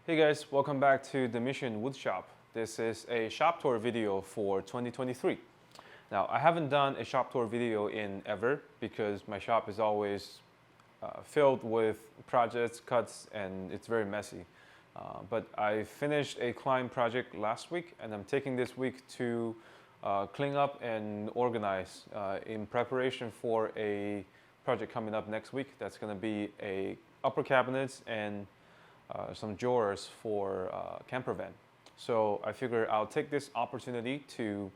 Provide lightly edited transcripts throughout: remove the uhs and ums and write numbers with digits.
Hey guys, welcome back to the Mission Woodshop. This is a shop tour video for 2023. Now, I haven't done a shop tour video in ever because my shop is always filled with projects, cuts, and it's very messy. But I finished a client project last week and I'm taking this week to clean up and organize in preparation for a project coming up next week. That's going to be a upper cabinets and some drawers for camper van. So I figure I'll take this opportunity to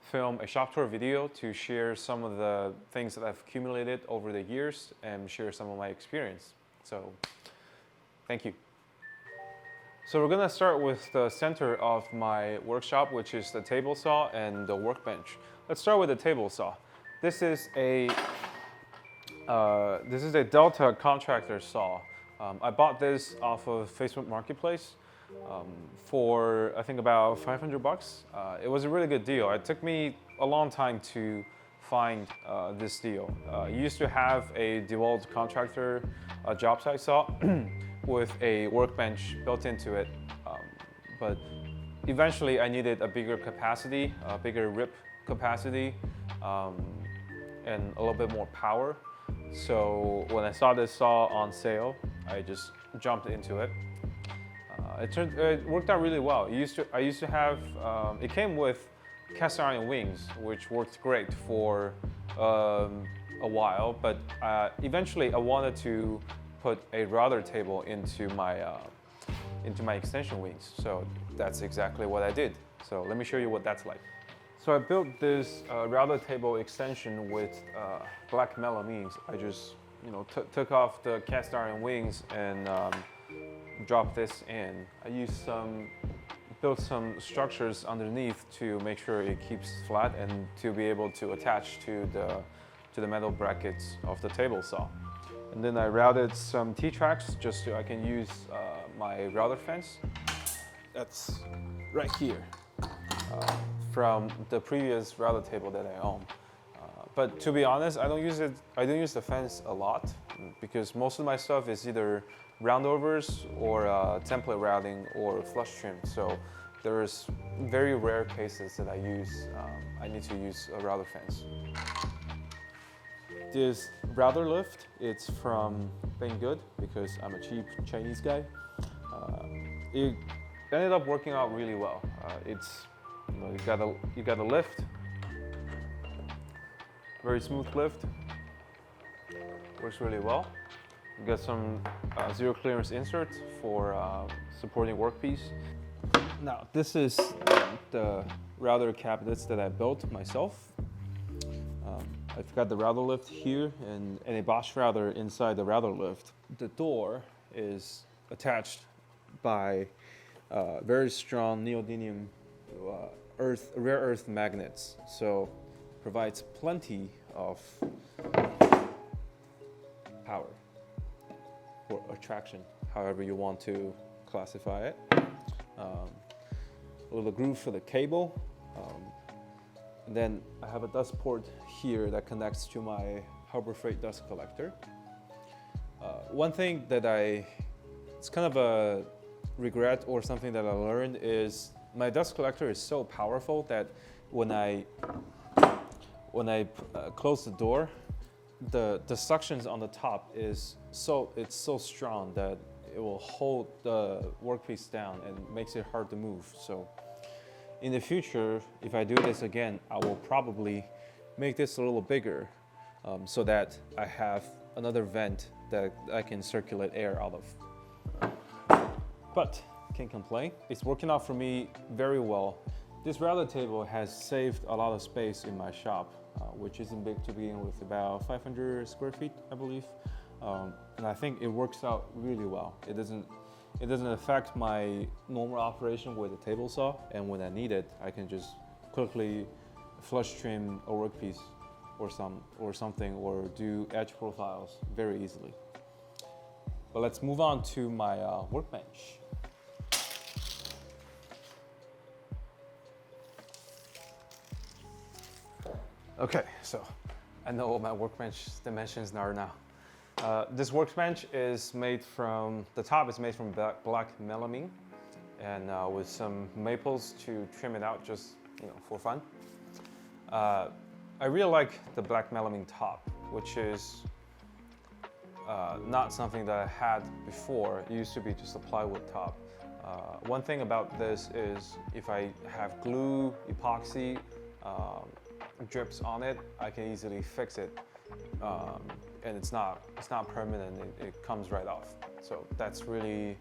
film a shop tour video to share some of the things that I've accumulated over the years and share some of my experience. So thank you. So we're gonna start with the center of my workshop, which is the table saw and the workbench. Let's start with the table saw. This is a Delta Contractor saw. I bought this off of Facebook Marketplace for I think about 500 bucks. It was a really good deal. It took me a long time to find this deal. I used to have a DeWalt Contractor job site saw with a workbench built into it, but eventually I needed a bigger capacity, a bigger rip capacity, and a little bit more power. So when I saw this saw on sale, I just jumped into it. It worked out really well. I used to have, it came with cast iron wings, which worked great for a while, but eventually I wanted to put a router table into my extension wings. So that's exactly what I did. So let me show you what that's like. So I built this router table extension with black melamines. I just took off the cast iron wings and dropped this in. I built some structures underneath to make sure it keeps flat and to be able to attach to the metal brackets of the table saw. And then I routed some T-tracks just so I can use my router fence. That's right here. From the previous router table that I own. But to be honest, I don't use the fence a lot because most of my stuff is either roundovers or template routing or flush trim. So there's very rare cases that I need to use a router fence. This router lift, it's from Banggood because I'm a cheap Chinese guy. It ended up working out really well. You got a lift, very smooth lift, works really well. You got some zero clearance inserts for supporting workpiece. Now this is the router cabinets that I built myself. I've got the router lift here and a Bosch router inside the router lift. The door is attached by very strong neodymium rare earth magnets, so provides plenty of power or attraction, however you want to classify it. A little groove for the cable. And then I have a dust port here that connects to my Harbor Freight dust collector. One thing that it's kind of a regret or something that I learned is my dust collector is so powerful that when I close the door, the suctions on the top it's so strong that it will hold the workpiece down and makes it hard to move. So in the future, if I do this again, I will probably make this a little bigger so that I have another vent that I can circulate air out of. But can't complain. It's working out for me very well. This router table has saved a lot of space in my shop, which isn't big to begin with, about 500 square feet, I believe. And I think it works out really well. It doesn't affect my normal operation with the table saw, and when I need it, I can just quickly flush trim a workpiece or something, or do edge profiles very easily. But let's move on to my workbench. Okay, so I know what my workbench dimensions are now. This workbench is made from, the top is made from black melamine, and with some maples to trim it out, just for fun. I really like the black melamine top, which is not something that I had before. It used to be just a plywood top. One thing about this is if I have glue, epoxy, drips on it, I can easily fix it, and it's not permanent. It comes right off. So that's really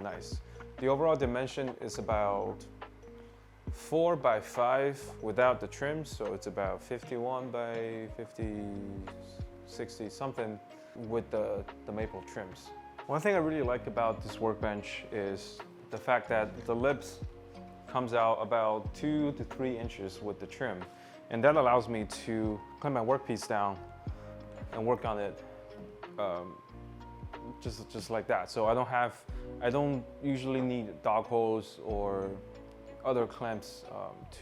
nice. The overall dimension is about 4 by 5 without the trim, so it's about 51 by 50, 60 something with the maple trims. One thing I really like about this workbench is the fact that the lips comes out about 2 to 3 inches with the trim, and that allows me to clamp my workpiece down and work on it just like that. So I don't usually need dog holes or other clamps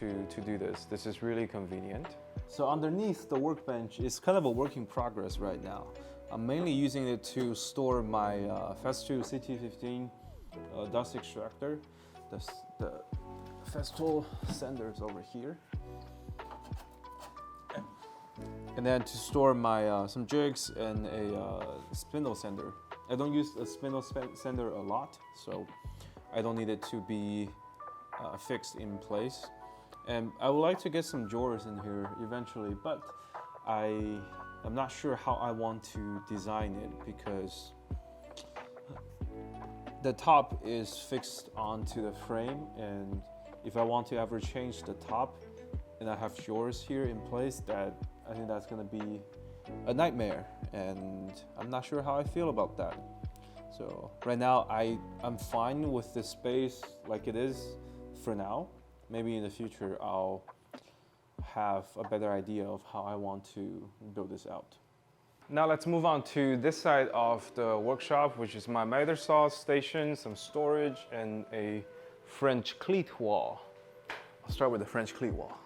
to do this. This is really convenient. So underneath the workbench is kind of a work in progress right now. I'm mainly using it to store my Festool CT15 dust extractor. The Festool sander is over here. And then to store my some jigs and a spindle sander. I don't use a spindle sander a lot, so I don't need it to be fixed in place. And I would like to get some drawers in here eventually, but I'm not sure how I want to design it because the top is fixed onto the frame, and if I want to ever change the top and I have drawers here in place, I think that's gonna be a nightmare, and I'm not sure how I feel about that. So right now I'm fine with the space like it is for now. Maybe in the future I'll have a better idea of how I want to build this out. Now let's move on to this side of the workshop, which is my miter saw station, some storage, and a French cleat wall. I'll start with the French cleat wall.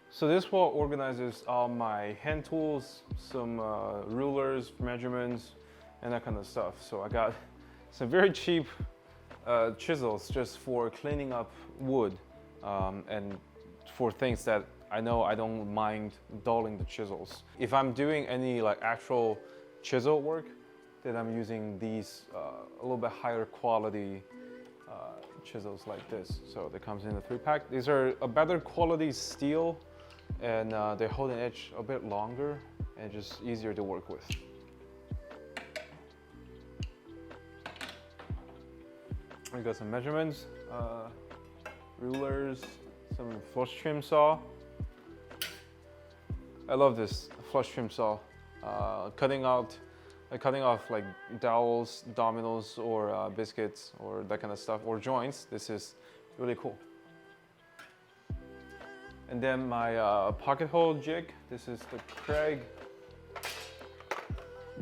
So this wall organizes all my hand tools, some rulers, measurements, and that kind of stuff. So I got some very cheap chisels just for cleaning up wood and for things that I know I don't mind dulling the chisels. If I'm doing any like actual chisel work, then I'm using these a little bit higher quality chisels like this. So that comes in a 3-pack. These are a better quality steel, and they hold an edge a bit longer and just easier to work with. I got some measurements, rulers, some flush trim saw. I love this flush trim saw. Cutting off like dowels, dominoes, or biscuits, or that kind of stuff, or joints. This is really cool. And then my pocket hole jig. This is the Craig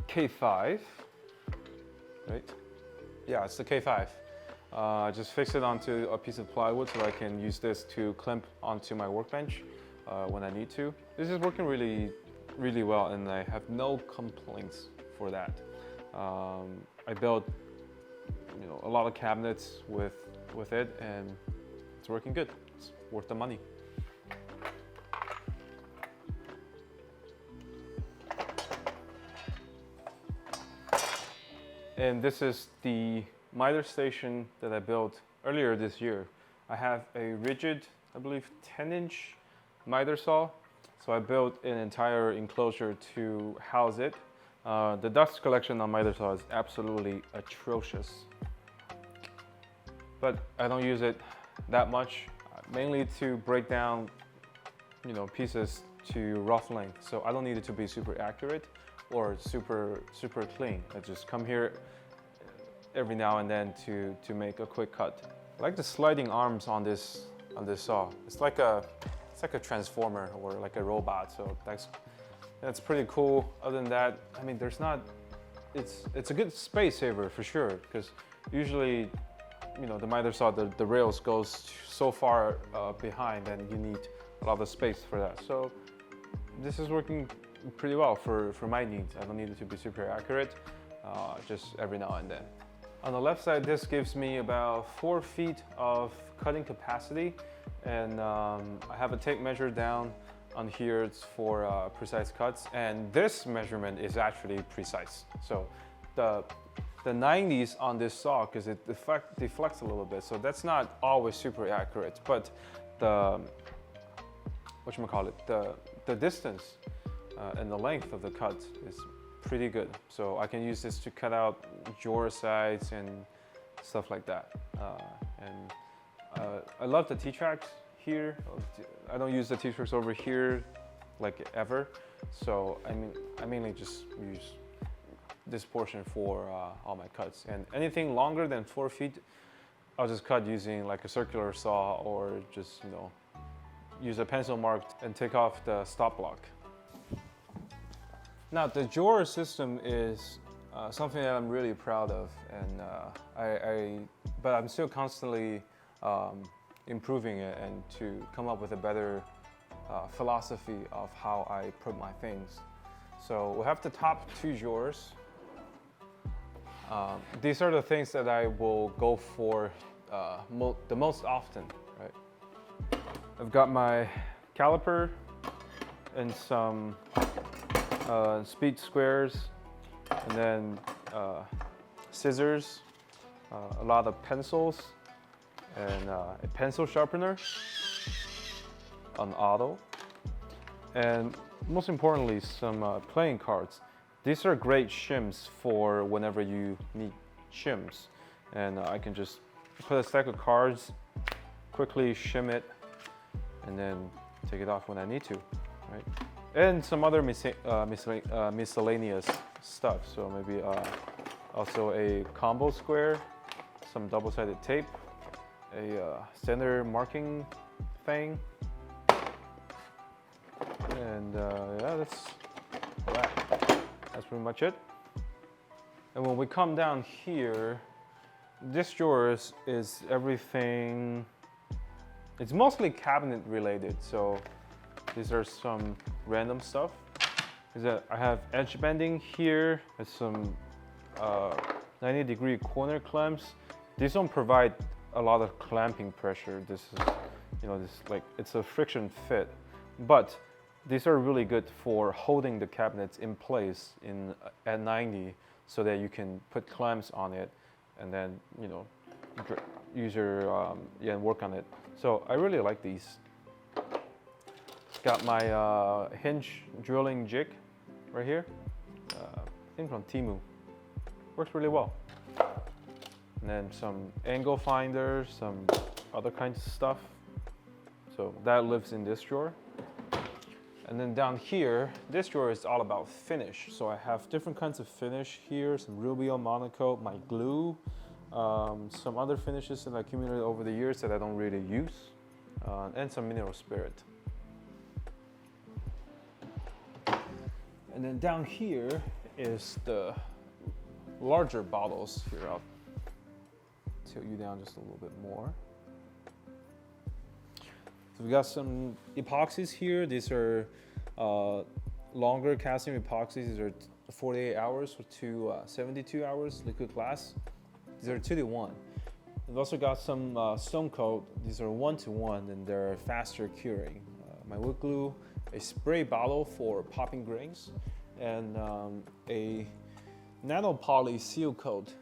K5, right? Yeah, it's the K5. I just fix it onto a piece of plywood so I can use this to clamp onto my workbench when I need to. This is working really well, and I have no complaints for that. I built a lot of cabinets with it, and it's working good. It's worth the money. And this is the miter station that I built earlier this year. I have a rigid, I believe 10-inch miter saw. So I built an entire enclosure to house it. The dust collection on miter saw is absolutely atrocious. But I don't use it that much, mainly to break down pieces to rough length. So I don't need it to be super accurate or super clean. I just come here every now and then to make a quick cut. I like the sliding arms on this saw. It's like a transformer or like a robot. So that's pretty cool. Other than that, I mean, it's a good space saver for sure, because usually the miter saw, the rails goes so far behind, and you need a lot of space for that. So this is working pretty well for my needs. I don't need it to be super accurate, just every now and then. On the left side, this gives me about 4 feet of cutting capacity, and I have a tape measure down on here. It's for precise cuts, and this measurement is actually precise. So the 90s on this saw, because it deflects a little bit, so that's not always super accurate, but the the distance and the length of the cut is pretty good. So I can use this to cut out drawer sides and stuff like that. I love the T-tracks here. I don't use the T-tracks over here like ever. So I mainly just use this portion for all my cuts. And anything longer than 4 feet, I'll just cut using like a circular saw, or just, you know, use a pencil mark and take off the stop block. Now, the drawer system is something that I'm really proud of, and but I'm still constantly improving it and to come up with a better philosophy of how I put my things. So we have the top 2 drawers. These are the things that I will go for the most often, right? I've got my caliper and some speed squares, and then scissors, a lot of pencils, and a pencil sharpener on auto, and most importantly, some playing cards. These are great shims for whenever you need shims, and I can just put a stack of cards, quickly shim it, and then take it off when I need to, right? And some other miscellaneous stuff. So maybe also a combo square, some double-sided tape, a center marking thing, and yeah, that's pretty much it. And when we come down here, this drawer is everything. It's mostly cabinet related, so these are some random stuff. I have edge banding here. There's some 90-degree corner clamps. These don't provide a lot of clamping pressure. This is, you know, it's a friction fit, but these are really good for holding the cabinets in place at 90, so that you can put clamps on it and then, you know, use your and work on it. So I really like these. Got my hinge drilling jig right here. I think from Temu. Works really well. And then some angle finders, some other kinds of stuff. So that lives in this drawer. And then down here, this drawer is all about finish. So I have different kinds of finish here, some Rubio Monocoat, my glue, some other finishes that I accumulated over the years that I don't really use, and some mineral spirit. And then down here is the larger bottles. Here, I'll tilt you down just a little bit more. So we got some epoxies here. These are longer casting epoxies. These are 48 hours to 72 hours liquid glass. These are 2-to-1. We've also got some stone coat. These are 1-to-1, and they're faster curing. My wood glue, a spray bottle for popping grains, and a nano poly seal coat.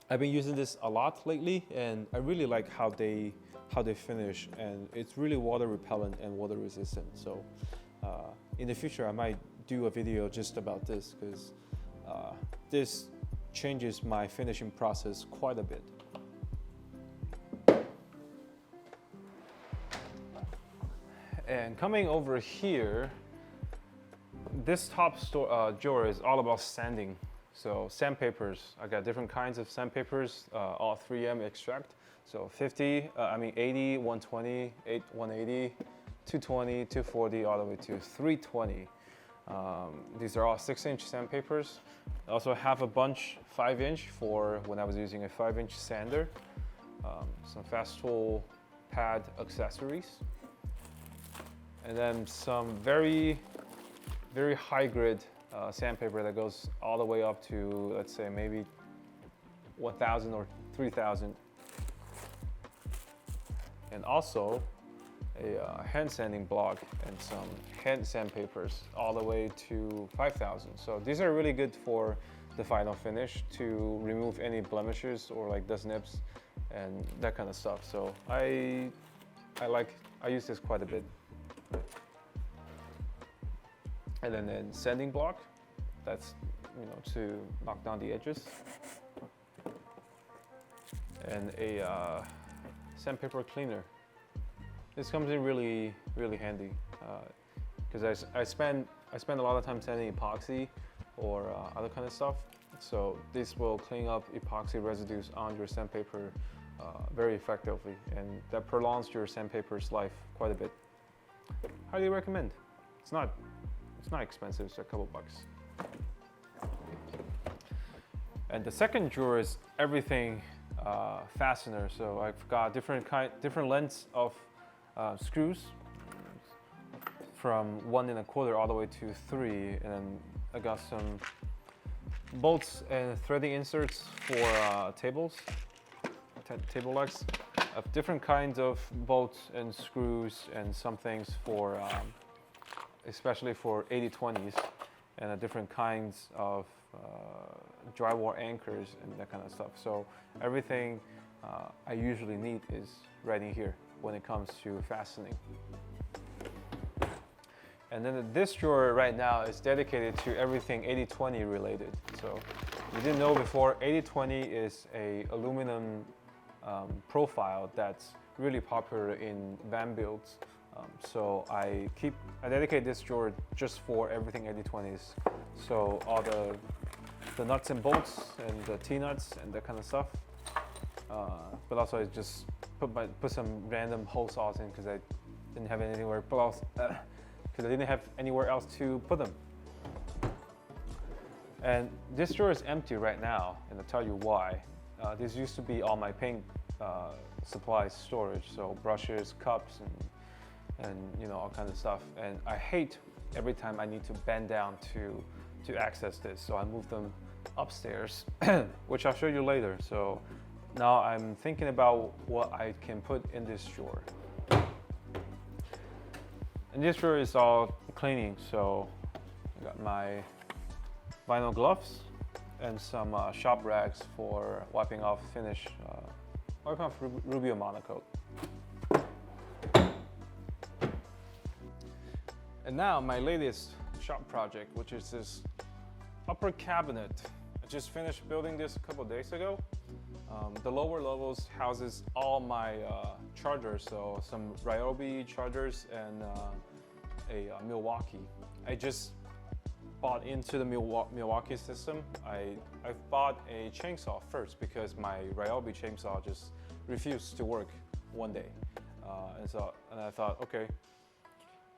I've been using this a lot lately, and I really like how they finish, and it's really water repellent and water resistant. So in the future, I might do a video just about this, because this changes my finishing process quite a bit. And coming over here, this top drawer is all about sanding. So sandpapers, I got different kinds of sandpapers, all 3M extract. So 80, 120, 180, 220, 240, all the way to 320. These are all 6-inch sandpapers. I also have a bunch 5-inch for when I was using a 5-inch sander. Some fast tool pad accessories. And then some very very high grit sandpaper that goes all the way up to, let's say, maybe 1,000 or 3,000. And also a hand sanding block and some hand sandpapers all the way to 5,000. So these are really good for the final finish to remove any blemishes or like dust nips and that kind of stuff. So I use this quite a bit. And then sanding block, that's, you know, to knock down the edges. And a sandpaper cleaner. This comes in really handy because I spend a lot of time sanding epoxy or other kind of stuff. So this will clean up epoxy residues on your sandpaper very effectively, and that prolongs your sandpaper's life quite a bit. Highly recommend. It's not expensive, it's a couple bucks. And the second drawer is everything fastener. So I've got different lengths of screws from 1 1/4 all the way to 3, and then I got some bolts and threading inserts for tables, table legs. I have different kinds of bolts and screws and some things for especially for 80/20s, and different kinds of drywall anchors and that kind of stuff. So everything I usually need is right in here when it comes to fastening. And then this drawer right now is dedicated to everything 80/20 related. So you didn't know before, 80/20 is a aluminum profile that's really popular in van builds. So I dedicate this drawer just for everything 80/20s. So all the nuts and bolts and the T-nuts and that kind of stuff. But also I just put some random hole saws in because I didn't have anywhere else to put them. And this drawer is empty right now, and I'll tell you why. This used to be all my paint supplies storage, so brushes, cups, and you know, all kinds of stuff. And I hate every time I need to bend down to access this, so I moved them upstairs, which I'll show you later. So now I'm thinking about what I can put in this drawer. And this drawer is all cleaning, so I got my vinyl gloves and some shop rags for wiping off Rubio Monocoat. And now my latest shop project, which is this upper cabinet. I just finished building this a couple days ago. The lower levels houses all my chargers, so some Ryobi chargers and a Milwaukee. I just bought into the Milwaukee system. I bought a chainsaw first because my Ryobi chainsaw just refused to work one day. And I thought, okay,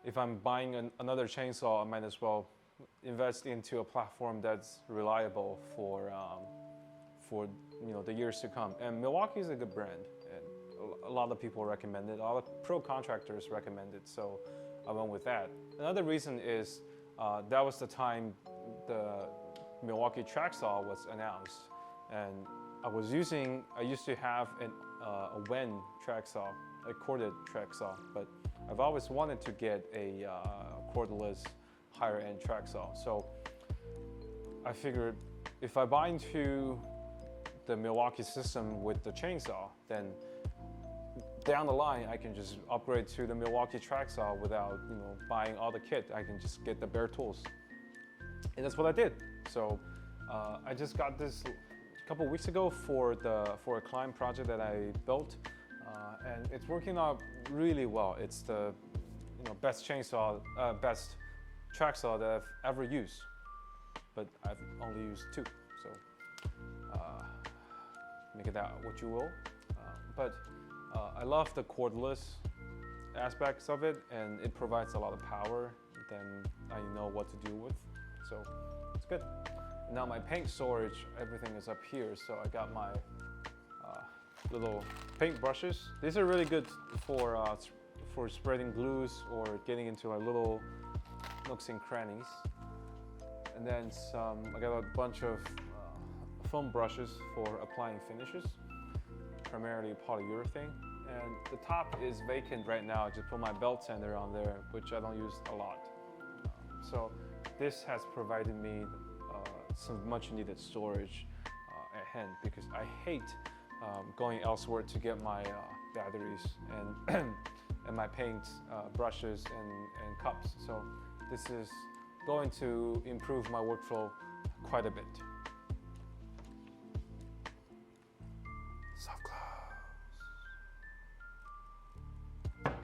if I'm buying another chainsaw, I might as well invest into a platform that's reliable for the years to come. And Milwaukee is a good brand, and a lot of people recommend it. A lot of pro contractors recommend it, so I went with that. Another reason is that was the time the Milwaukee track saw was announced, and I used to have a Wnew track saw, a corded track saw, but I've always wanted to get a cordless higher end track saw. So I figured if I buy into the Milwaukee system with the chainsaw, then down the line I can just upgrade to the Milwaukee track saw without buying all the kit. I can just get the bare tools, and that's what I did. So I just got this a couple weeks ago for a client project that I built, and it's working out really well. It's the best track saw that I've ever used, but I've only used 2. So make it that what you will. But I love the cordless aspects of it, and it provides a lot of power. Then I know what to do with, so it's good. Now my paint storage, everything is up here. So I got my little paint brushes. These are really good for spreading glues or getting into a little nooks and crannies. And then I got a bunch of foam brushes for applying finishes, primarily polyurethane. And the top is vacant right now. I just put my belt sander on there, which I don't use a lot. So this has provided me some much needed storage at hand, because I hate going elsewhere to get my batteries and and my paint brushes and cups. So this is going to improve my workflow quite a bit. Soft close.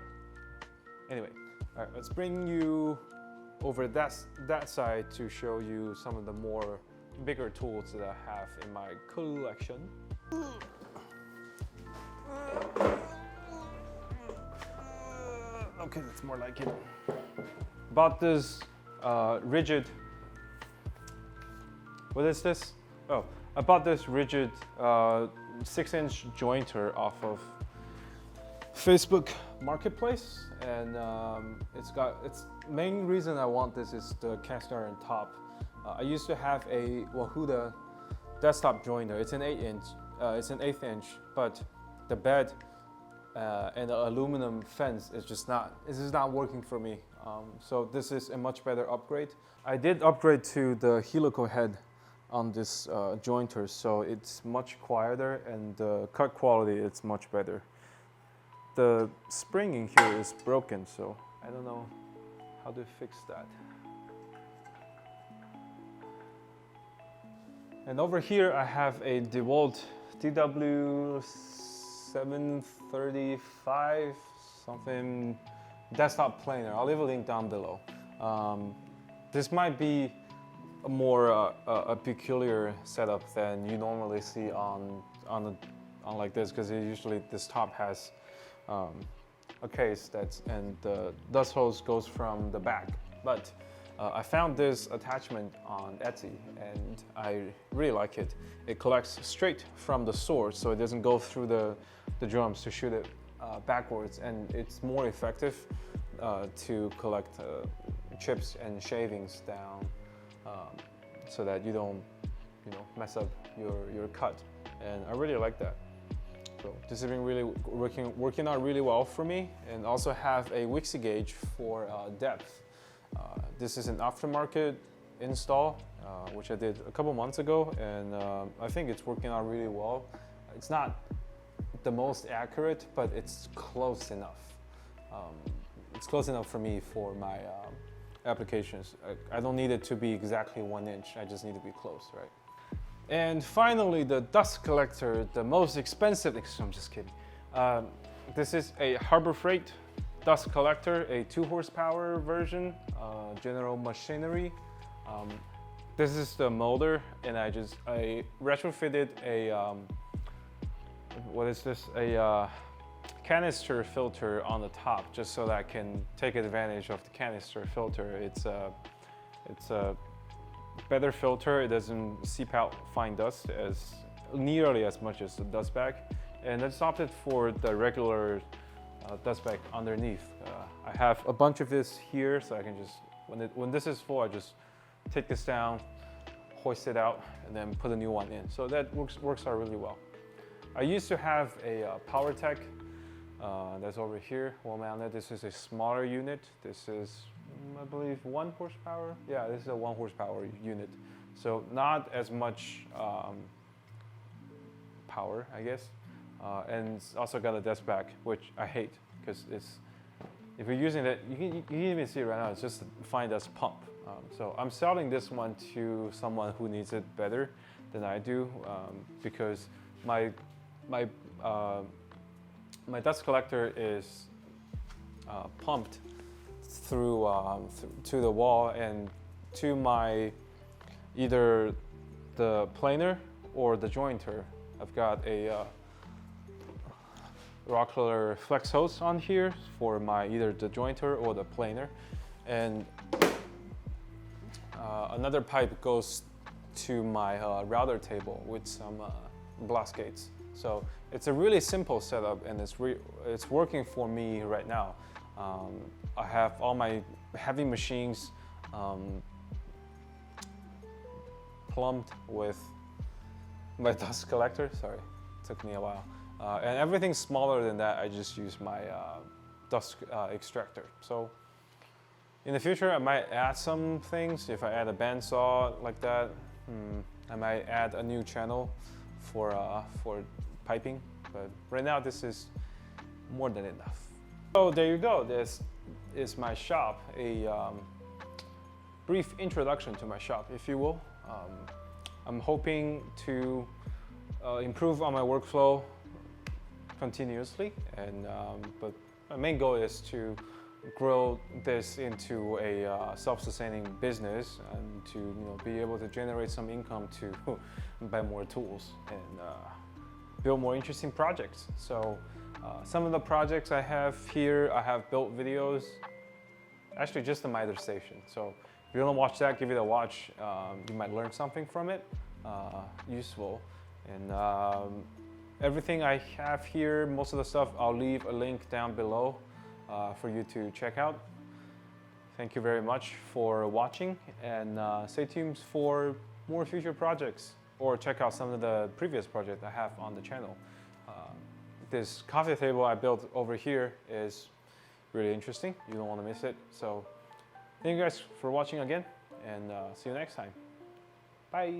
Anyway, all right, let's bring you over that side to show you some of the more bigger tools that I have in my collection. Okay, that's more like it. Bought this rigid, what is this? Oh, I bought this rigid 6-inch jointer off of Facebook Marketplace, and its main reason I want this is the cast iron top. I used to have a Woodsho desktop jointer. It's an 8-inch. It's an 1/8 inch, but the bed and the aluminum fence is just not working for me. So this is a much better upgrade. I did upgrade to the helical head on this jointer, so it's much quieter, and the cut quality is much better. The spring in here is broken, so I don't know how to fix that. And over here I have a DeWalt DW735 something desktop planer. I'll leave a link down below. This might be a more a peculiar setup than you normally see on like this, because usually this top has a case and the dust hose goes from the back. But I found this attachment on Etsy and I really like it. It collects straight from the source, so it doesn't go through the drums to shoot it backwards, and it's more effective to collect chips and shavings down so that you don't mess up your cut. And I really like that. So this has been really working out really well for me, and also have a Wixie gauge for depth. This is an aftermarket install, which I did a couple months ago, and I think it's working out really well. It's not the most accurate, but it's close enough. It's close enough for me for my applications. I don't need it to be exactly 1 inch, I just need to be close, right? And finally, the dust collector, the most expensive, I'm just kidding. This is a Harbor Freight dust collector, a 2 horsepower version, General Machinery. This is the motor, and I retrofitted a, what is this? A canister filter on the top, just so that I can take advantage of the canister filter. It's a better filter. It doesn't seep out fine dust nearly as much as the dust bag, and it's opted for the regular dust bag underneath. I have a bunch of this here, so I can just when this is full, I just take this down, hoist it out, and then put a new one in. So that works out really well. I used to have a PowerTech that's over here, wall mounted. This is a smaller unit. This is, I believe, 1 horsepower. Yeah, this is a 1 horsepower unit. So not as much power, I guess. And it's also got a desk bag, which I hate, because if you're using it, you can even see it right now, it's just a fine dust pump. So I'm selling this one to someone who needs it better than I do, because my dust collector is pumped through to the wall and to my either the planer or the jointer. I've got a Rockler flex hose on here for my either the jointer or the planer, and another pipe goes to my router table with some blast gates. So it's a really simple setup, and it's working for me right now. I have all my heavy machines plumbed with my dust collector. Sorry, it took me a while. And everything smaller than that, I just use my dust extractor. So in the future, I might add some things. If I add a bandsaw like that, I might add a new channel for piping. But right now, this is more than enough. So there you go. This is my shop. A brief introduction to my shop, if you will. I'm hoping to improve on my workflow continuously, and but my main goal is to grow this into a self-sustaining business and to be able to generate some income to buy more tools and build more interesting projects. So some of the projects I have here, I have built videos, actually just the miter station. So if you want to watch that, give it a watch. You might learn something from it, useful. And everything I have here, most of the stuff, I'll leave a link down below for you to check out. Thank you very much for watching, and stay tuned for more future projects, or check out some of the previous projects I have on the channel. This coffee table I built over here is really interesting. You don't want to miss it. So thank you guys for watching again, and see you next time. Bye.